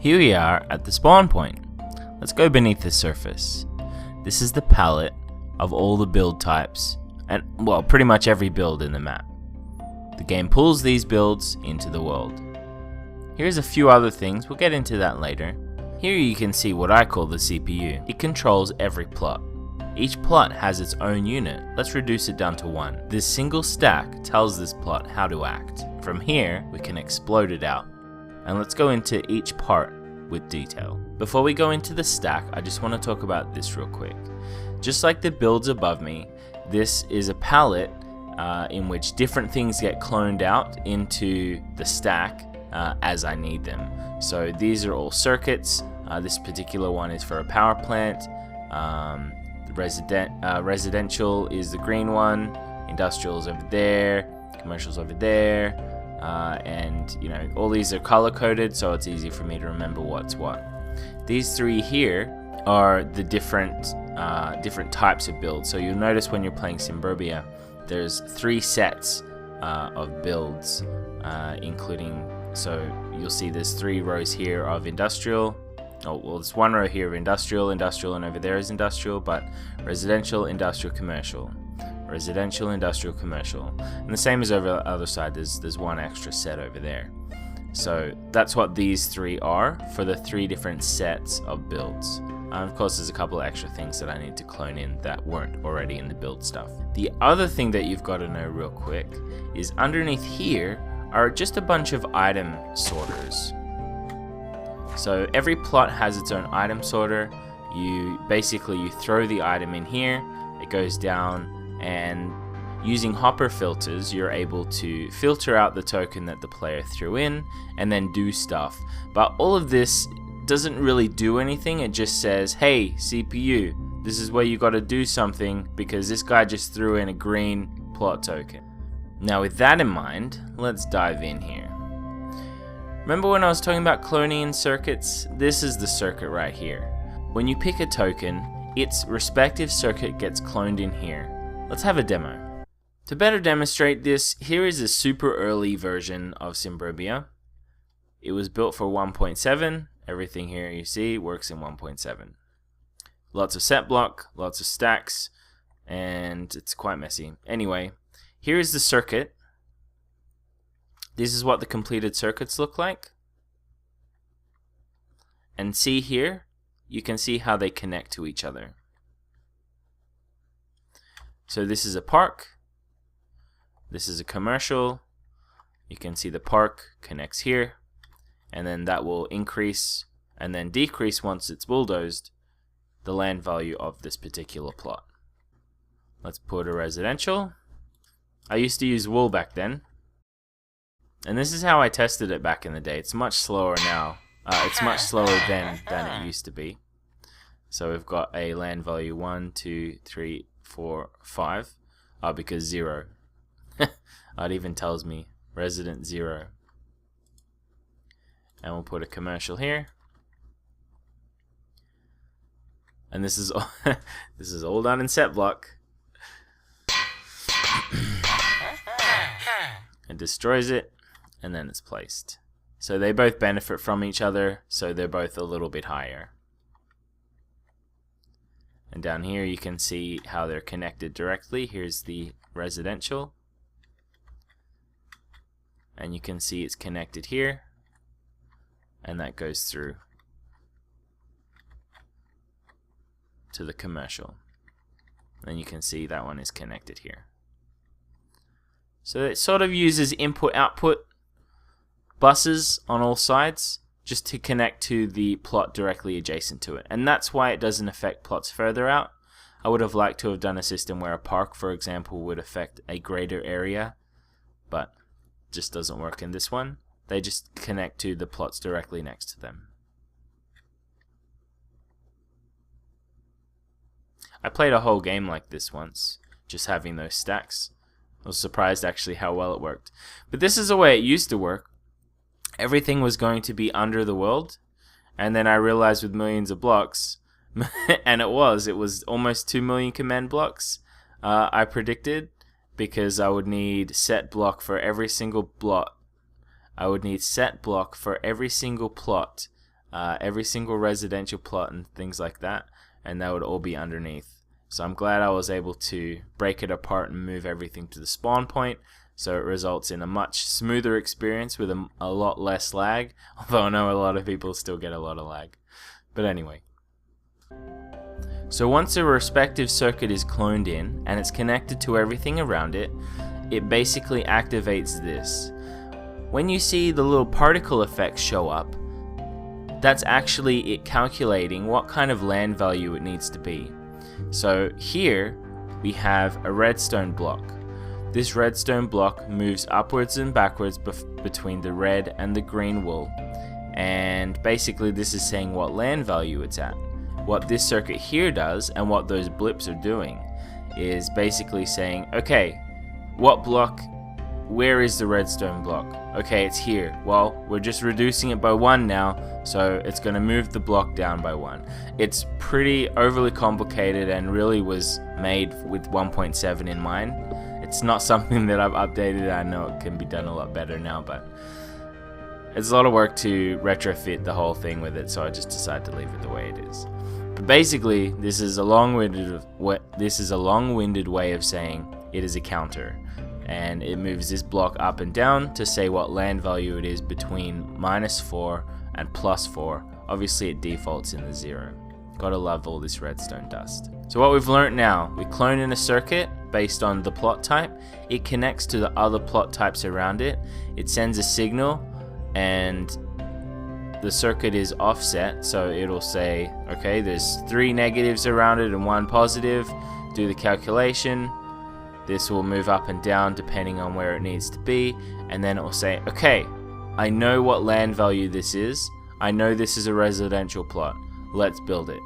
Here we are at the spawn point. Let's go beneath the surface. This is the palette of all the build types, and well, pretty much every build in the map. The game pulls these builds into the world. Here's a few other things, we'll get into that later. Here you can see what I call the CPU. It controls every plot. Each plot has its own unit. Let's reduce it down to one. This single stack tells this plot how to act. From here, we can explode it out. And let's go into each part with detail. Before we go into the stack, I just want to talk about this real quick. Just like the builds above me, this is a palette in which different things get cloned out into the stack as I need them. So these are all circuits. This particular one is for a power plant. Residential is the green one. Industrial is over there. Commercial's over there. And you know, all these are color coded, so it's easy for me to remember what's what. These three here are the different types of builds. So you'll notice when you're playing Simburbia, there's 3 sets of builds, including, so you'll see there's 3 rows here of industrial. Oh, well, there's 1 row here of industrial, and over there is industrial, but residential, industrial, commercial. Residential, industrial, commercial. And the same as over the other side, there's 1 extra set over there. So that's what these 3 are for the 3 different sets of builds. Of course, there's a couple of extra things that I need to clone in that weren't already in the build stuff. The other thing that you've got to know real quick is underneath here are just a bunch of item sorters. So every plot has its own item sorter. You throw the item in here, it goes down, and using hopper filters you're able to filter out the token that the player threw in and then do stuff. But all of this doesn't really do anything. It just says, hey CPU, this is where you got to do something because this guy just threw in a green plot token. Now with that in mind, let's dive in here. Remember when I was talking about cloning in circuits? This is the circuit right here. When you pick a token, its respective circuit gets cloned in here. Let's have a demo. To better demonstrate this, here is a super early version of Simburbia. It was built for 1.7. Everything here you see works in 1.7. Lots of set block, lots of stacks, and it's quite messy. Anyway, here is the circuit. This is what the completed circuits look like. And see here, you can see how they connect to each other. So this is a park. This is a commercial. You can see the park connects here. And then that will increase and then decrease once it's bulldozed the land value of this particular plot. Let's put a residential. I used to use wool back then. And this is how I tested it back in the day. It's much slower now. It's much slower than it used to be. So we've got a land value 1, 2, 3, 4, 5. Because 0. It even tells me resident 0. And we'll put a commercial here. And this is all, this is all done in set block. It destroys it. And then it's placed. So they both benefit from each other, so they're both a little bit higher. And down here you can see how they're connected directly. Here's the residential. And you can see it's connected here. And that goes through to the commercial. And you can see that one is connected here. So it sort of uses input-output buses on all sides just to connect to the plot directly adjacent to it, and that's why it doesn't affect plots further out. I would have liked to have done a system where a park, for example, would affect a greater area, but just doesn't work in this one. They just connect to the plots directly next to them. I played a whole game like this once, just having those stacks. I was surprised actually how well it worked. But this is the way it used to work. Everything was going to be under the world, and then I realized with millions of blocks, and it was almost 2 million command blocks I predicted, because I would need set block for every single plot. I would need set block for every single plot every single residential plot and things like that, and that would all be underneath. So I'm glad I was able to break it apart and move everything to the spawn point, so it results in a much smoother experience with a lot less lag, although I know a lot of people still get a lot of lag. But anyway. So once a respective circuit is cloned in and it's connected to everything around it, it basically activates this. When you see the little particle effects show up, that's actually it calculating what kind of land value it needs to be. So here we have a redstone block. This redstone block moves upwards and backwards between the red and the green wool, and basically this is saying what land value it's at. What this circuit here does and what those blips are doing is basically saying, okay, what block, where is the redstone block? Okay, it's here. Well, we're just reducing it by 1 now, so it's going to move the block down by 1. It's pretty overly complicated and really was made with 1.7 in mind. It's not something that I've updated. I know it can be done a lot better now, but it's a lot of work to retrofit the whole thing with it, so I just decided to leave it the way it is. But basically, this is a long-winded way of saying it is a counter, and it moves this block up and down to say what land value it is between -4 and +4. Obviously it defaults in the 0. Gotta love all this redstone dust. So what we've learned now, we clone in a circuit based on the plot type, it connects to the other plot types around it, it sends a signal, and the circuit is offset, so it'll say, okay, there's 3 negatives around it and 1 positive, do the calculation. This will move up and down depending on where it needs to be, and then it will say, okay, I know what land value this is, I know this is a residential plot, let's build it.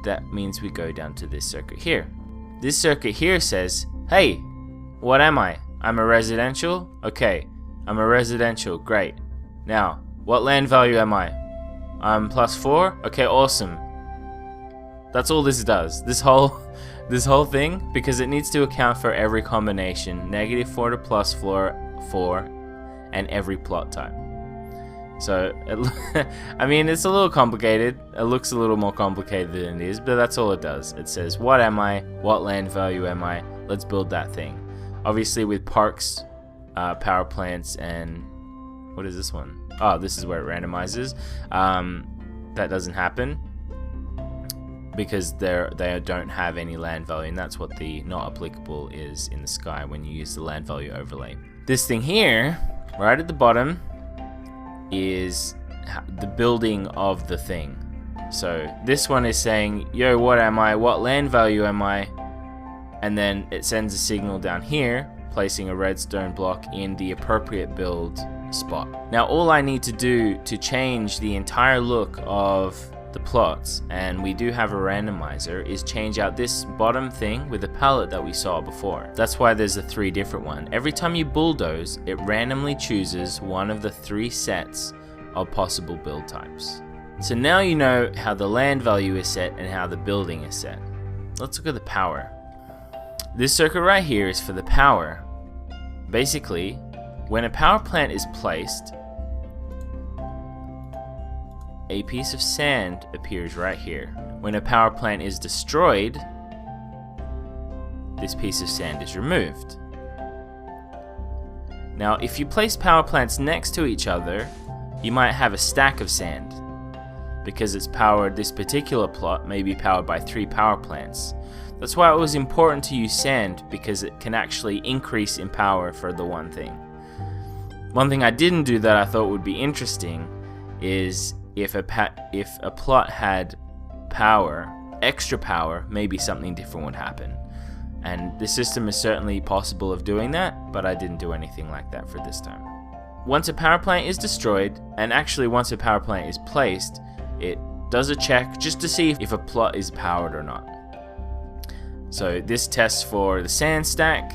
That means we go down to this circuit here. This circuit here says, hey, what am I? I'm a residential? Okay, I'm a residential, great. Now, what land value am I? I'm +4? Okay, awesome. That's all this does. This whole thing, because it needs to account for every combination, -4 to +4, and every plot type. So, I mean, it's a little complicated. It looks a little more complicated than it is, but that's all it does. It says, what am I? What land value am I? Let's build that thing. Obviously, with parks, power plants, and what is this one? Oh, this is where it randomizes. That doesn't happen because they don't have any land value, and that's what the not applicable is in the sky when you use the land value overlay. This thing here, right at the bottom, is the building of the thing. So this one is saying, yo, what am I? What land value am I? And then it sends a signal down here, placing a redstone block in the appropriate build spot. Now all I need to do to change the entire look of the plots, and we do have a randomizer, is change out this bottom thing with the palette that we saw before. That's why there's a 3 different one. Every time you bulldoze, it randomly chooses one of the 3 sets of possible build types. So now you know how the land value is set and how the building is set. Let's look at the power. This circuit right here is for the power. Basically, when a power plant is placed, a piece of sand appears right here. When a power plant is destroyed, this piece of sand is removed. Now, if you place power plants next to each other, you might have a stack of sand. Because it's powered, this particular plot may be powered by 3 power plants. That's why it was important to use sand, because it can actually increase in power for the one thing. One thing I didn't do that I thought would be interesting is if a plot had power, extra power, maybe something different would happen. And the system is certainly possible of doing that, but I didn't do anything like that for this time. Once a power plant is destroyed, and actually once a power plant is placed, it does a check just to see if a plot is powered or not. So this tests for the sand stack,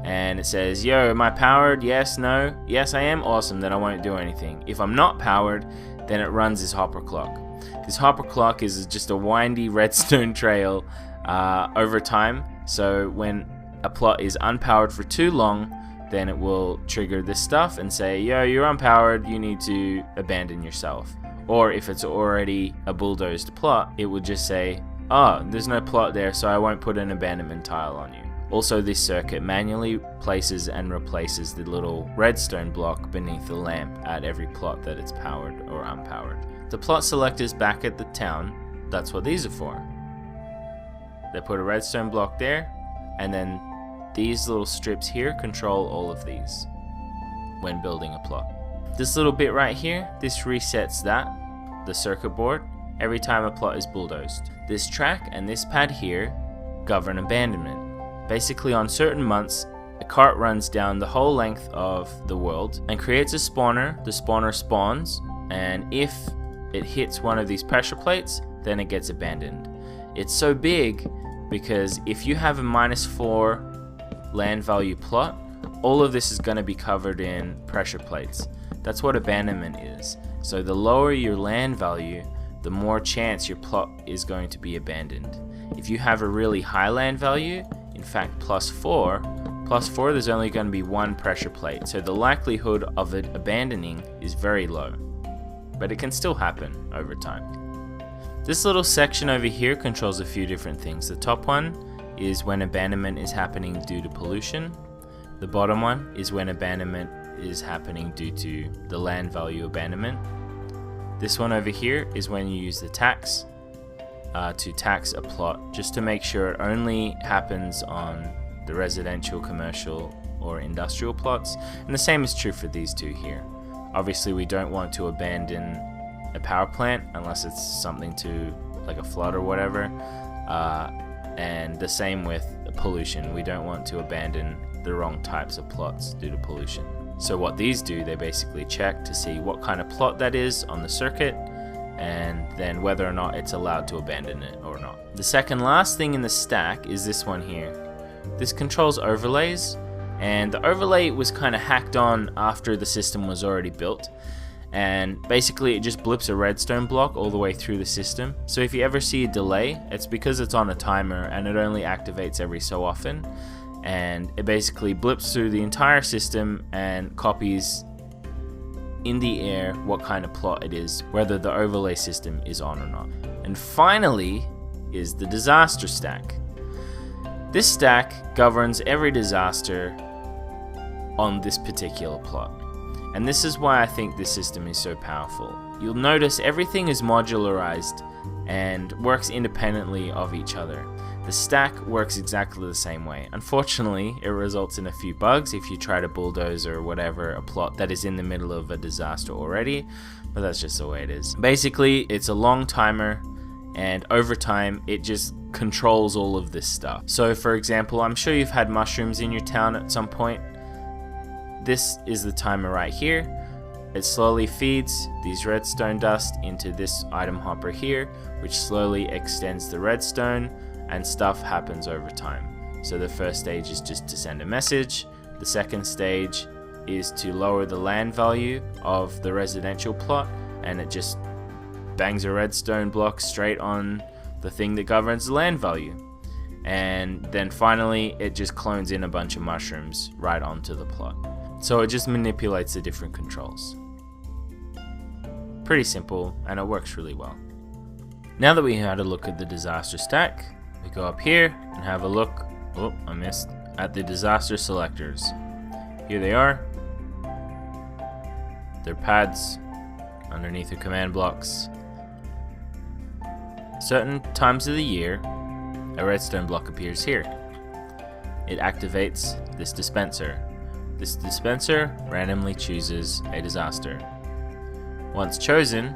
and it says, yo, am I powered? Yes, no, yes I am, awesome, then I won't do anything. If I'm not powered, then it runs this hopper clock. This hopper clock is just a windy redstone trail over time, so when a plot is unpowered for too long, then it will trigger this stuff and say, yo, you're unpowered, you need to abandon yourself. Or if it's already a bulldozed plot, it would just say, oh, there's no plot there, so I won't put an abandonment tile on you. Also, this circuit manually places and replaces the little redstone block beneath the lamp at every plot that it's powered or unpowered. The plot selectors back at the town, that's what these are for. They put a redstone block there, and then these little strips here control all of these when building a plot. This little bit right here, this resets the circuit board, every time a plot is bulldozed. This track and this pad here govern abandonment. Basically, on certain months, a cart runs down the whole length of the world and creates a spawner. The spawner spawns, and if it hits one of these pressure plates, then it gets abandoned. It's so big because if you have a -4 land value plot, all of this is going to be covered in pressure plates. That's what abandonment is. So the lower your land value, the more chance your plot is going to be abandoned. If you have a really high land value, in fact +4, there's only going to be one pressure plate, so the likelihood of it abandoning is very low. But it can still happen over time. This little section over here controls a few different things. The top one is when abandonment is happening due to pollution. The bottom one is when abandonment is happening due to the land value abandonment. This one over here is when you use the tax to tax a plot, just to make sure it only happens on the residential, commercial, or industrial plots. And the same is true for these two here. Obviously, we don't want to abandon a power plant unless it's something to, like a flood or whatever. And the same with pollution. We don't want to abandon the wrong types of plots due to pollution. So what these do, they basically check to see what kind of plot that is on the circuit, and then whether or not it's allowed to abandon it or not. The second last thing in the stack is this one here. This controls overlays, and the overlay was kind of hacked on after the system was already built, and basically it just blips a redstone block all the way through the system. So if you ever see a delay, it's because it's on a timer and it only activates every so often, and it basically blips through the entire system and copies in the air what kind of plot it is, whether the overlay system is on or not. And finally is the disaster stack. This stack governs every disaster on this particular plot, and this is why I think this system is so powerful. You'll notice everything is modularized and works independently of each other. The stack works exactly the same way. Unfortunately, it results in a few bugs if you try to bulldoze or whatever a plot that is in the middle of a disaster already, but that's just the way it is. Basically, it's a long timer, and over time, it just controls all of this stuff. So for example, I'm sure you've had mushrooms in your town at some point. This is the timer right here. It slowly feeds these redstone dust into this item hopper here, which slowly extends the redstone, and stuff happens over time. So the first stage is just to send a message. The second stage is to lower the land value of the residential plot, and it just bangs a redstone block straight on the thing that governs the land value. And then finally, it just clones in a bunch of mushrooms right onto the plot. So it just manipulates the different controls. Pretty simple, and it works really well. Now that we had a look at the disaster stack, we go up here and have a look, oh, I missed, at the disaster selectors. Here they are. They're pads underneath the command blocks. Certain times of the year, a redstone block appears here. It activates this dispenser. This dispenser randomly chooses a disaster. Once chosen,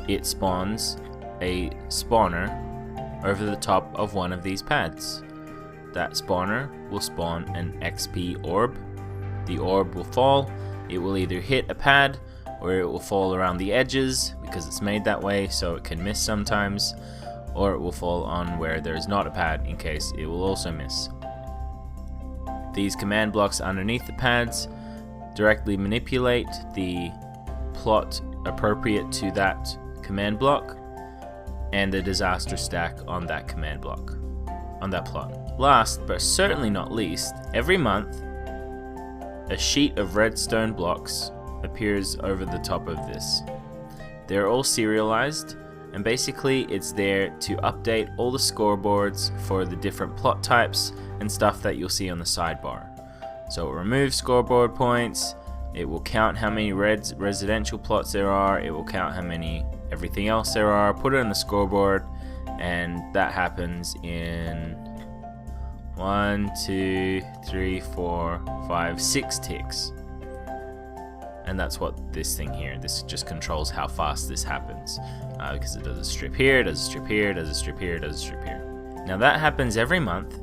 it spawns a spawner over the top of one of these pads. That spawner will spawn an XP orb. The orb will fall. It will either hit a pad or it will fall around the edges because it's made that way so it can miss sometimes, or it will fall on where there's not a pad in case it will also miss. These command blocks underneath the pads directly manipulate the plot appropriate to that command block and the disaster stack on that command block, on that plot. Last but certainly not least, every month a sheet of redstone blocks appears over the top of this. They're all serialized, and basically it's there to update all the scoreboards for the different plot types and stuff that you'll see on the sidebar. So it removes scoreboard points, it will count how many residential plots there are, it will count how many everything else there are, put it on the scoreboard, and that happens in 1, 2, 3, 4, 5, 6 ticks. And that's what this thing here, this just controls how fast this happens, because it does a strip here, does a strip here, does a strip here, does a strip here. Now that happens every month,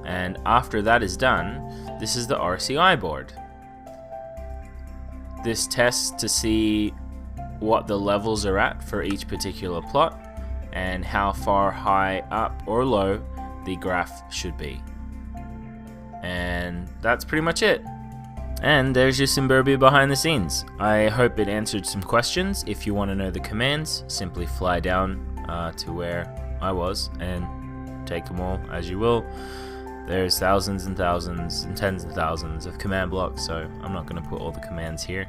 and after that is done, this is the RCI board. This tests to see what the levels are at for each particular plot and how far high up or low the graph should be. And that's pretty much it. And there's your Simburbia behind the scenes. I hope it answered some questions. If you want to know the commands, simply fly down to where I was and take them all as you will. There's thousands and thousands and tens of thousands of command blocks, so I'm not going to put all the commands here.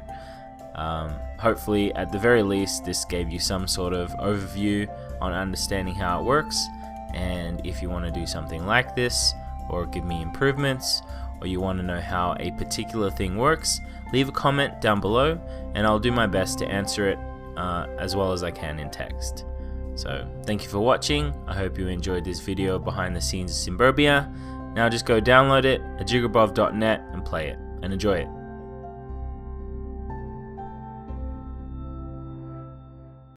Hopefully, at the very least, this gave you some sort of overview on understanding how it works. And if you want to do something like this, or give me improvements, or you want to know how a particular thing works, leave a comment down below and I'll do my best to answer it as well as I can in text. So thank you for watching. I hope you enjoyed this video behind the scenes of Simburbia. Now just go download it at jigarbov.net and play it and enjoy it.